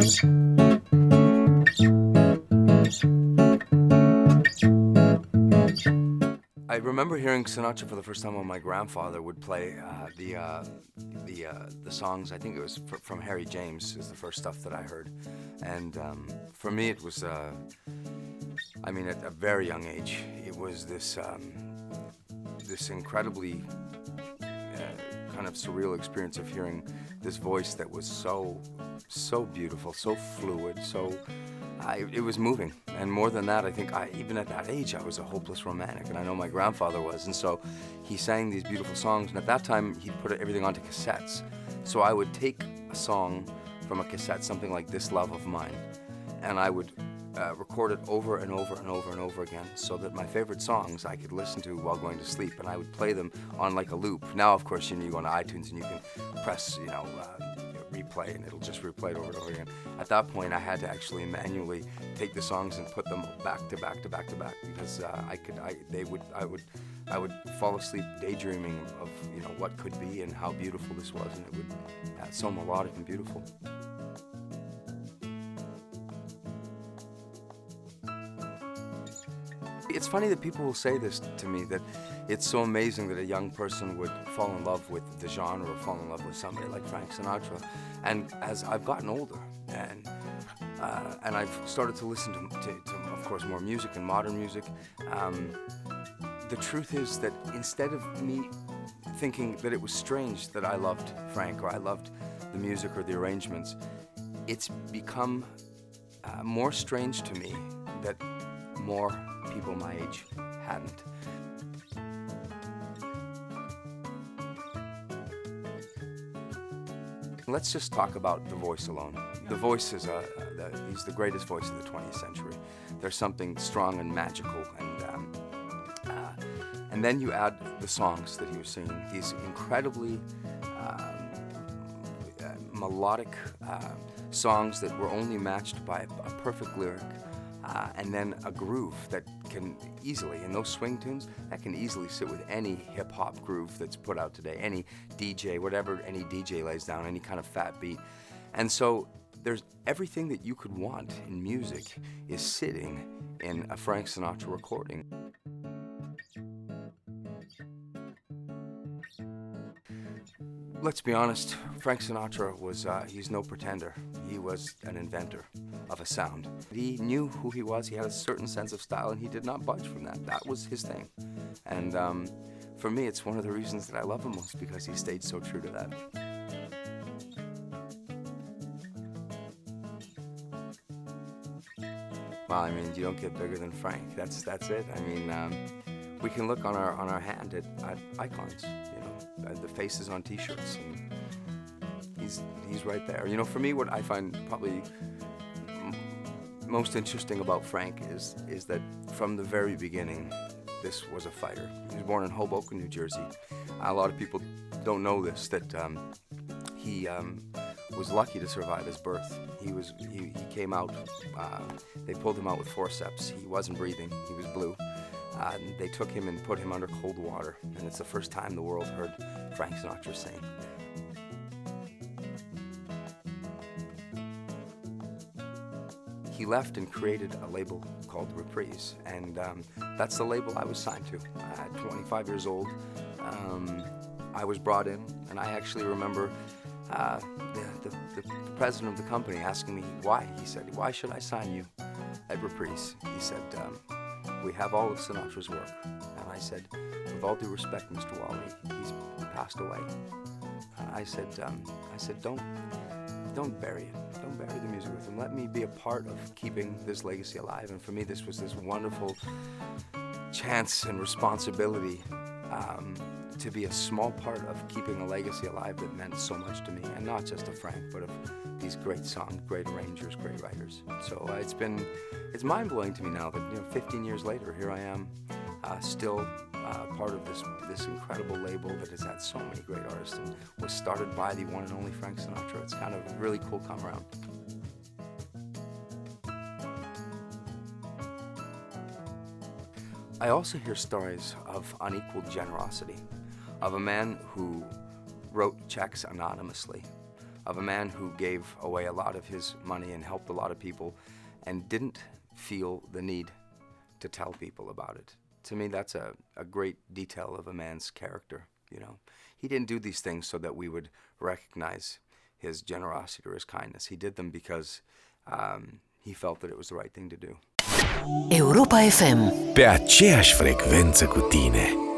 I remember hearing Sinatra for the first time when my grandfather would play the songs. I think it was from Harry James is the first stuff that I heard, and for me it was, I mean, at a very young age, it was this this incredibly kind of surreal experience of hearing this voice that was so beautiful, so fluid, it was moving. And more than that, I think even at that age, I was a hopeless romantic, and I know my grandfather was. And so he sang these beautiful songs, and at that time, he'd put everything onto cassettes. So I would take a song from a cassette, something like This Love of Mine, and I would record it over and over and over and over again, so that my favorite songs I could listen to while going to sleep, and I would play them on like a loop. Now, of course, you go on iTunes and you can press, replay, and it'll just replay it over and over again. At that point, I had to actually manually take the songs and put them back to back to back to back, because I would fall asleep daydreaming of what could be and how beautiful this was, and it would so melodic and beautiful. It's funny that people will say this to me, that it's so amazing that a young person would fall in love with the genre or fall in love with somebody like Frank Sinatra. And as I've gotten older and I've started to listen to of course, more music and modern music, the truth is that instead of me thinking that it was strange that I loved Frank or I loved the music or the arrangements, it's become more strange to me that more people my age hadn't. Let's just talk about the voice alone. The voice is he's the greatest voice of the 20th century. There's something strong and magical, and then you add the songs that he was singing, these incredibly melodic songs that were only matched by a perfect lyric, and then a groove that can easily, in those swing tunes, that can easily sit with any hip-hop groove that's put out today, any DJ, whatever any DJ lays down, any kind of fat beat. And so there's everything that you could want in music is sitting in a Frank Sinatra recording. Let's be honest, Frank Sinatra was, he's no pretender. He was an inventor of a sound. He knew who he was, he had a certain sense of style, and he did not budge from that. That was his thing. And for me, it's one of the reasons that I love him most, because he stayed so true to that. Well, I mean, you don't get bigger than Frank. That's it. I mean, we can look on our hand at icons, the faces on T-shirts, and he's right there. For me, what I find probably most interesting about Frank is that from the very beginning, this was a fighter. He was born in Hoboken, New Jersey. A lot of people don't know this, that he was lucky to survive his birth. He came out, they pulled him out with forceps. He wasn't breathing, he was blue. They took him and put him under cold water, and it's the first time the world heard Frank Sinatra sing. He left and created a label called Reprise, and that's the label I was signed to. At 25 years old, I was brought in, and I actually remember the president of the company asking me why. He said, "Why should I sign you at Reprise?" He said, "We have all of Sinatra's work." And I said, "With all due respect, Mr. Wally, he's passed away." I said, don't bury it. Don't bury the music with him. Let me be a part of keeping this legacy alive. And for me, this was this wonderful chance and responsibility to be a small part of keeping a legacy alive that meant so much to me, and not just of Frank, but of these great songs, great arrangers, great writers. So it's mind-blowing to me now that 15 years later, here I am, still part of this incredible label that has had so many great artists and was started by the one and only Frank Sinatra. It's kind of a really cool come around. I also hear stories of unequaled generosity, of a man who wrote checks anonymously, of a man who gave away a lot of his money and helped a lot of people and didn't feel the need to tell people about it. To me, that's a great detail of a man's character, you know. He didn't do these things so that we would recognize his generosity or his kindness. He did them because he felt that it was the right thing to do. Europa FM. Pe aceeași frecvență cu tine.